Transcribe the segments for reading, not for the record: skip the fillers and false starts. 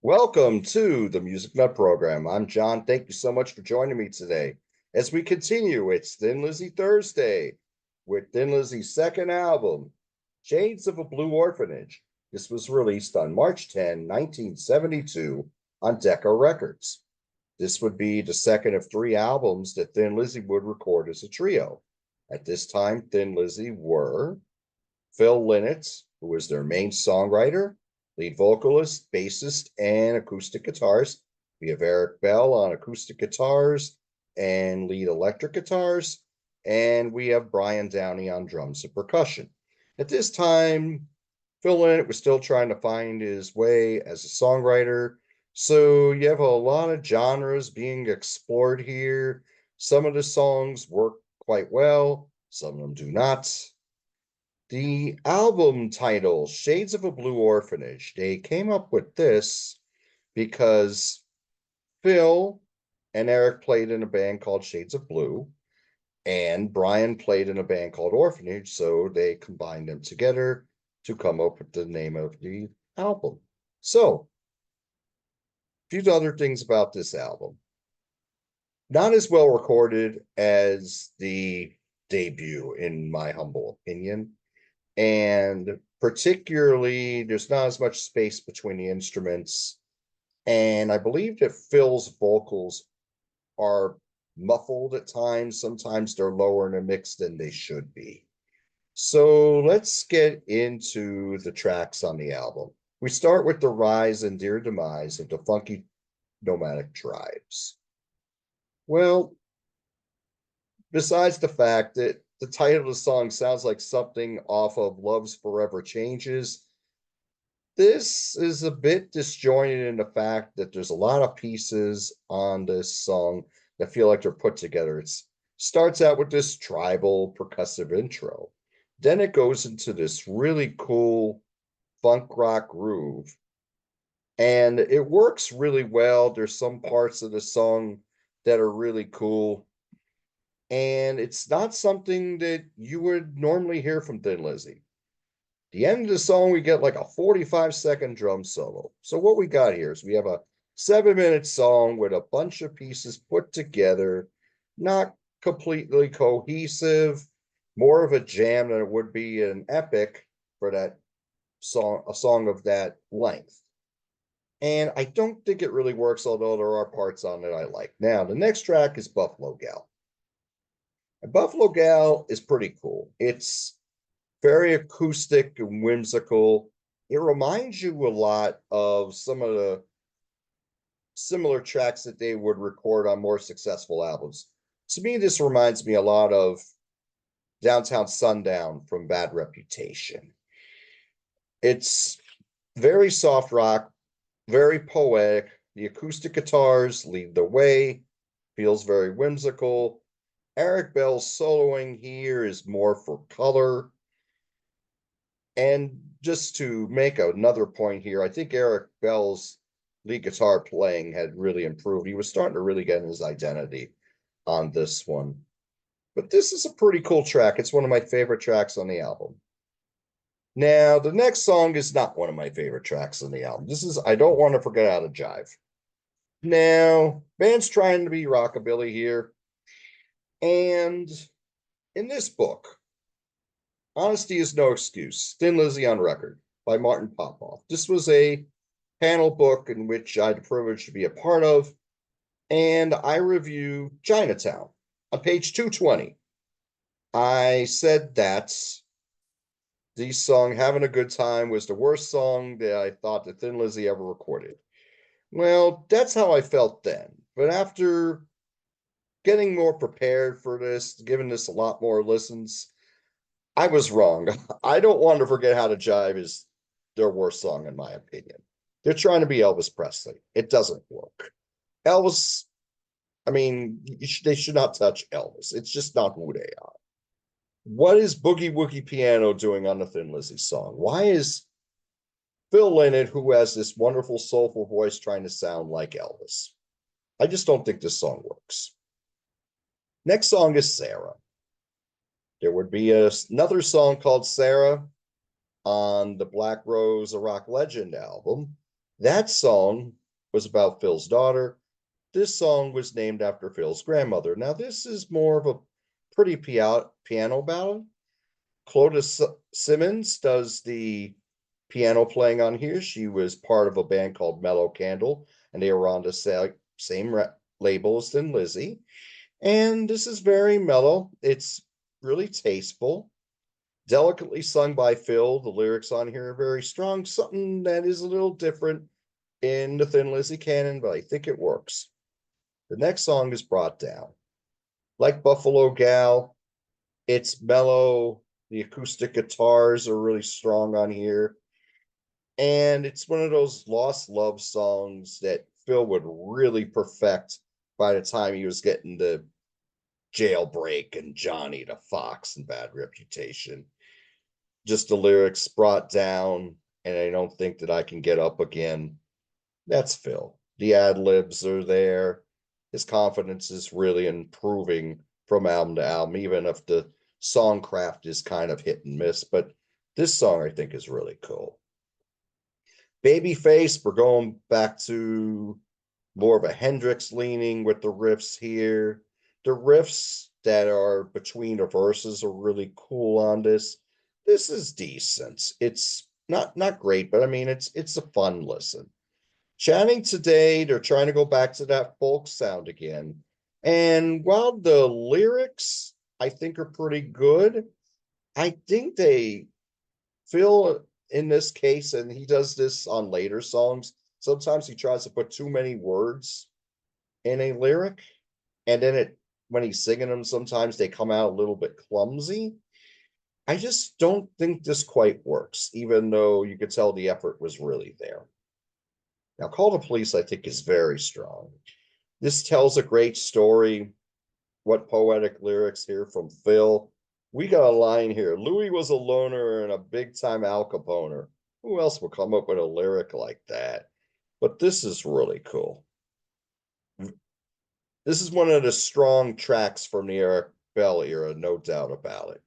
Welcome to the Music Nut Program. I'm John. Thank you so much for joining me today. As we continue, it's Thin Lizzy Thursday with Thin Lizzy's second album, Shades of a Blue Orphanage. This was released on March 10, 1972 on Decca Records. This would be the second of three albums that Thin Lizzy would record as a trio. At this time, Thin Lizzy were Phil Lynott, who was their main songwriter, lead vocalist, bassist, and acoustic guitars. We have Eric Bell on acoustic guitars and lead electric guitars. And we have Brian Downey on drums and percussion. At this time, Phil Lynott was still trying to find his way as a songwriter. So you have a lot of genres being explored here. Some of the songs work quite well, some of them do not. The album title, Shades of a Blue Orphanage, they came up with this because Phil and Eric played in a band called Shades of Blue, and Brian played in a band called Orphanage, so they combined them together to come up with the name of the album. So, a few other things about this album. Not as well recorded as the debut, in my humble opinion. And particularly, there's not as much space between the instruments. And I believe that Phil's vocals are muffled at times. Sometimes they're lower in a mix than they should be. So let's get into the tracks on the album. We start with the rise and dear demise of the funky nomadic tribes. Well, besides the fact that the title of the song sounds like something off of Love's Forever Changes, this is a bit disjointed in the fact that there's a lot of pieces on this song that feel like they're put together. It starts out with this tribal percussive intro. Then it goes into this really cool funk rock groove. And it works really well. There's some parts of the song that are really cool. And it's not something that you would normally hear from Thin Lizzy. The end of the song, we get like a 45-second drum solo. So what we got here is we have a 7-minute song with a bunch of pieces put together, not completely cohesive, more of a jam than it would be an epic for that song, a song of that length. And I don't think it really works, although there are parts on it I like. Now, the next track is Buffalo Gal. And Buffalo Gal is pretty cool. It's very acoustic and whimsical. It reminds you a lot of some of the similar tracks that they would record on more successful albums. To me, this reminds me a lot of Downtown Sundown from Bad Reputation. It's very soft rock, very poetic. The acoustic guitars lead the way, feels very whimsical. Eric Bell's soloing here is more for color. And just to make another point here, I think Eric Bell's lead guitar playing had really improved. He was starting to really get his identity on this one. But this is a pretty cool track. It's one of my favorite tracks on the album. Now, the next song is not one of my favorite tracks on the album. This is I Don't Want to Forget How to Jive. Now, band's trying to be rockabilly here. And in this book, Honesty is No Excuse, Thin Lizzy on Record by Martin Popoff. This was a panel book in which I had the privilege to be a part of, and I review Chinatown. On page 220, I said that the song Having a Good Time was the worst song that I thought that Thin Lizzy ever recorded. Well, that's how I felt then. But after getting more prepared for this, giving this a lot more listens, I was wrong. I Don't Want to Forget How to Jive is their worst song, in my opinion. They're trying to be Elvis Presley. It doesn't work. Elvis, I mean, they should not touch Elvis. It's just not who they are. What is Boogie Woogie Piano doing on the Thin Lizzy song? Why is Phil Lynott, who has this wonderful, soulful voice, trying to sound like Elvis? I just don't think this song works. Next song is Sarah. There would be another song called Sarah on the Black Rose, a Rock Legend album. That song was about Phil's daughter. This song was named after Phil's grandmother. Now, this is more of a pretty piano ballad. Clotis Simmons does the piano playing on here. She was part of a band called Mellow Candle, and they were on the same label as Thin Lizzy. And this is very mellow. It's really tasteful, delicately sung by Phil. The lyrics on here are very strong, something that is a little different in the Thin Lizzy canon, but I think it works. The next song is Brought Down. Like Buffalo Gal, it's mellow. The acoustic guitars are really strong on here. And it's one of those lost love songs that Phil would really perfect by the time he was getting the Jailbreak and Johnny the Fox and Bad Reputation. Just the lyrics brought down, and I don't think that I can get up again. That's Phil. The ad libs are there. His confidence is really improving from album to album, even if the songcraft is kind of hit and miss. But this song I think is really cool. Babyface, we're going back to more of a Hendrix leaning with the riffs here. The riffs that are between the verses are really cool on this. This is decent. It's not great, but I mean it's a fun listen. Chanting Today, they're trying to go back to that folk sound again. And while the lyrics I think are pretty good, I think they Phil in this case, and he does this on later songs, sometimes he tries to put too many words in a lyric, and then it when he's singing them, sometimes they come out a little bit clumsy. I just don't think this quite works, even though you could tell the effort was really there. Now, Call the Police, I think, is very strong. This tells a great story. What poetic lyrics here from Phil. We got a line here. Louis was a loner and a big time Al Caponer. Who else will come up with a lyric like that? But this is really cool. This is one of the strong tracks from the Eric Bell era, no doubt about it.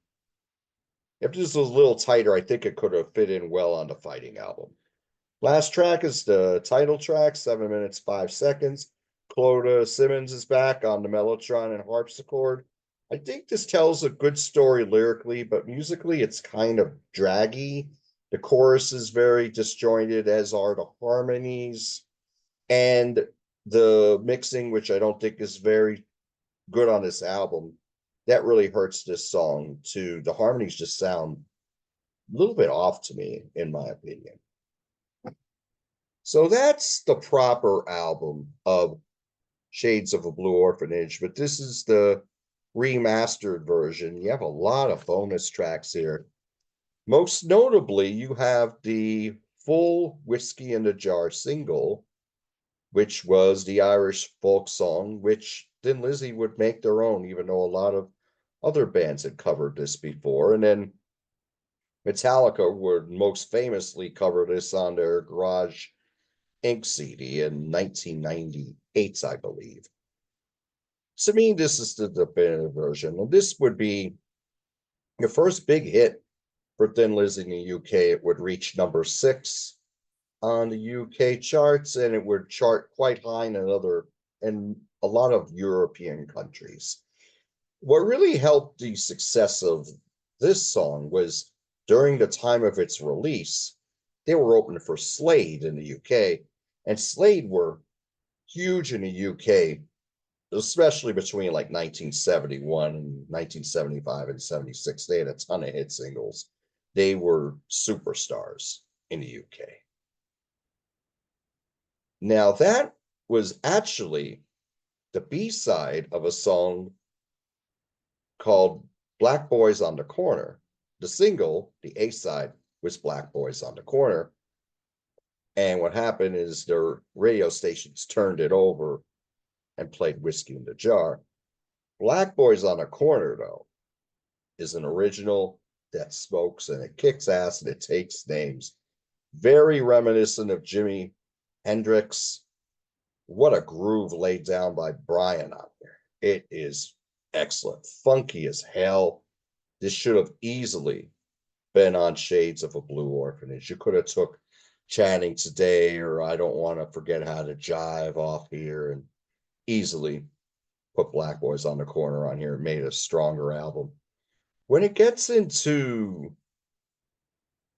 If this was a little tighter, I think it could have fit in well on the Fighting album. Last track is the title track, 7 minutes, 5 seconds. Clotis Simmons is back on the mellotron and harpsichord. I think this tells a good story lyrically, but musically it's kind of draggy. The chorus is very disjointed, as are the harmonies. And the mixing, which I don't think is very good on this album, that really hurts this song too. The harmonies just sound a little bit off to me, in my opinion. So that's the proper album of Shades of a Blue Orphanage, but this is the remastered version. You have a lot of bonus tracks here. Most notably, you have the full Whiskey in the Jar single, which was the Irish folk song, which Thin Lizzy would make their own, even though a lot of other bands had covered this before. And then Metallica would most famously cover this on their Garage Inc. CD in 1998, I believe. To me, this is the definitive version. And this would be the first big hit for Thin Lizzy in the UK. It would reach number 6 on the UK charts, and it would chart quite high in a lot of European countries. What really helped the success of this song was during the time of its release, they were open for Slade in the UK, and Slade were huge in the UK, especially between like 1971 and 1975 and 76. They had a ton of hit singles. They were superstars in the UK. Now, that was actually the B side of a song called Black Boys on the Corner. The single, the A side, was Black Boys on the Corner. And what happened is their radio stations turned it over and played Whiskey in the Jar. Black Boys on the Corner, though, is an original that smokes and it kicks ass and it takes names. Very reminiscent of Jimi Hendrix. What a groove laid down by Brian out there. It is excellent. Funky as hell. This should have easily been on Shades of a Blue Orphanage. You could have took chanting today, or I don't want to forget how to jive off here, and easily put Black Boys on the Corner on here. It made a stronger album. When it gets into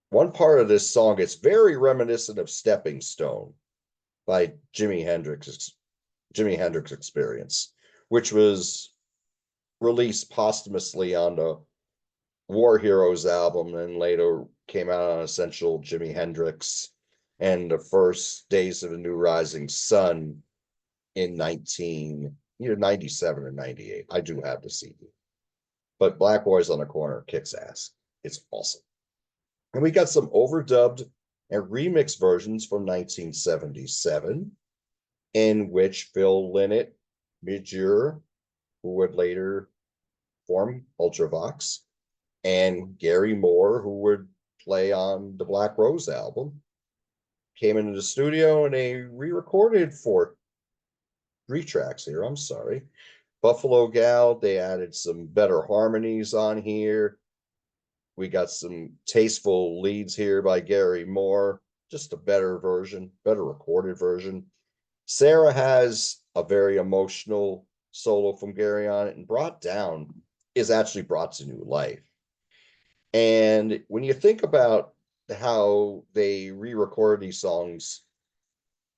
one part of this song, it's very reminiscent of Stepping Stone by Jimi Hendrix Experience, which was released posthumously on the War Heroes album and later came out on Essential Jimi Hendrix and the first days of a new rising sun in 97 or 98. I do have the CD. But Black Boys on the Corner kicks ass. It's awesome. And we got some overdubbed and remixed versions from 1977, in which Phil Lynott, Midge, who would later form Ultravox, and Gary Moore, who would play on the Black Rose album, came into the studio and they re-recorded three tracks here. I'm sorry. Buffalo Gal, they added some better harmonies on here. We got some tasteful leads here by Gary Moore, just a better version, better recorded version. Sarah has a very emotional solo from Gary on it, and Brought Down is actually brought to new life. And when you think about how they re-record these songs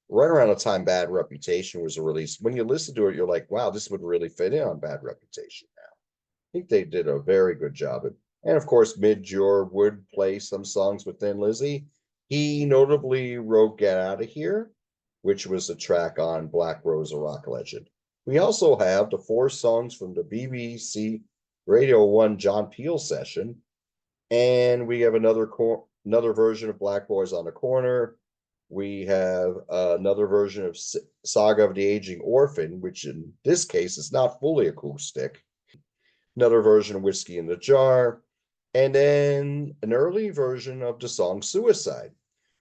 right around the time Bad Reputation was released, when you listen to it, you're like, wow, this would really fit in on Bad Reputation now. I think they did a very good job. And of course, Midge would play some songs with Thin Lizzy. He notably wrote Get Out of Here, which was a track on Black Rose, a Rock Legend. We also have the 4 songs from the BBC Radio 1 John Peel session, and we have another version of Black Boys on the Corner. We have another version of Saga of the Aging Orphan, which in this case is not fully acoustic. Another version of Whiskey in the Jar, and then an early version of the song Suicide,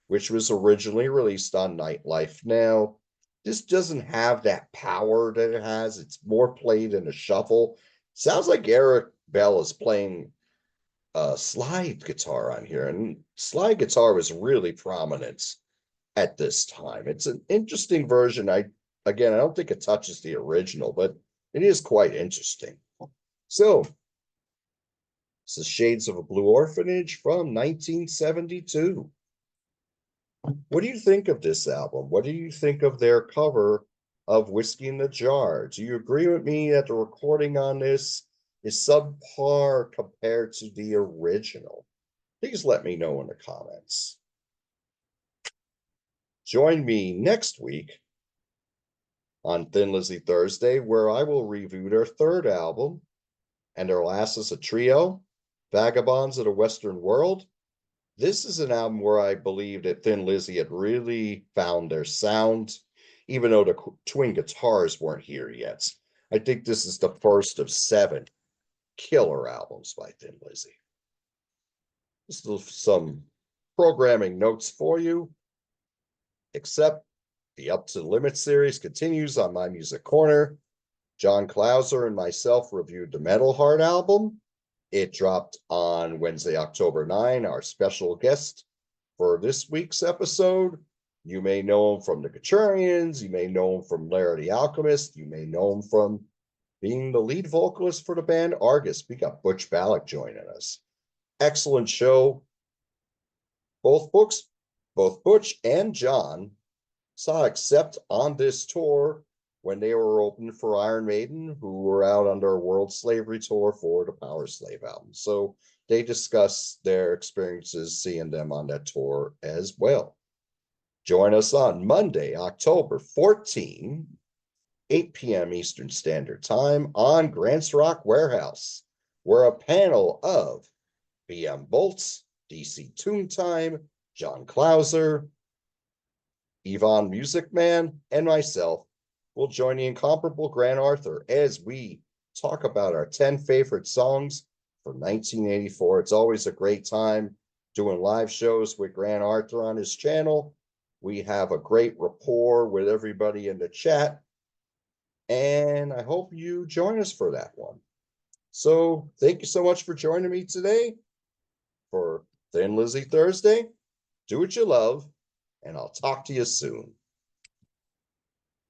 which was originally released on Nightlife. Now, this doesn't have that power that it has. It's more played in a shuffle. Sounds like Eric Bell is playing slide guitar on here, and slide guitar was really prominent at this time. It's an interesting version. I don't think it touches the original, but it is quite interesting. So, this is Shades of a Blue Orphanage from 1972. What do you think of this album? What do you think of their cover of Whiskey in the Jar? Do you agree with me that the recording on this is subpar compared to the original? Please let me know in the comments. Join me next week on Thin Lizzy Thursday, where I will review their third album, and their last is a trio, Vagabonds of the Western World. This is an album where I believe that Thin Lizzy had really found their sound, even though the twin guitars weren't here yet. I think this is the first of 7 killer albums by Thin Lizzy. Just some programming notes for you, except the Up to the Limit series continues on My Music Corner. John Clauser and myself reviewed the Metal Heart album. It dropped on Wednesday, October 9. Our special guest for this week's episode, you may know him from the Katurians, you may know him from Larry the Alchemist, you may know him from being the lead vocalist for the band Argus. We got Butch Ballock joining us. Excellent show. Both Butch and John saw Accept on this tour when they were open for Iron Maiden, who were out under a World Slavery Tour for the Power Slave album. So they discuss their experiences seeing them on that tour as well. Join us on Monday, October 14, 8 p.m. Eastern Standard Time on Grants Rock Warehouse, where a panel of BM Bolts, DC Tune Time, John Clauser, Yvonne Music Man, and myself will join the incomparable Grant Arthur as we talk about our 10 favorite songs from 1984. It's always a great time doing live shows with Grant Arthur on his channel. We have a great rapport with everybody in the chat, and I hope you join us for that one. So thank you so much for joining me today for Thin Lizzy Thursday. Do what you love, and I'll talk to you soon.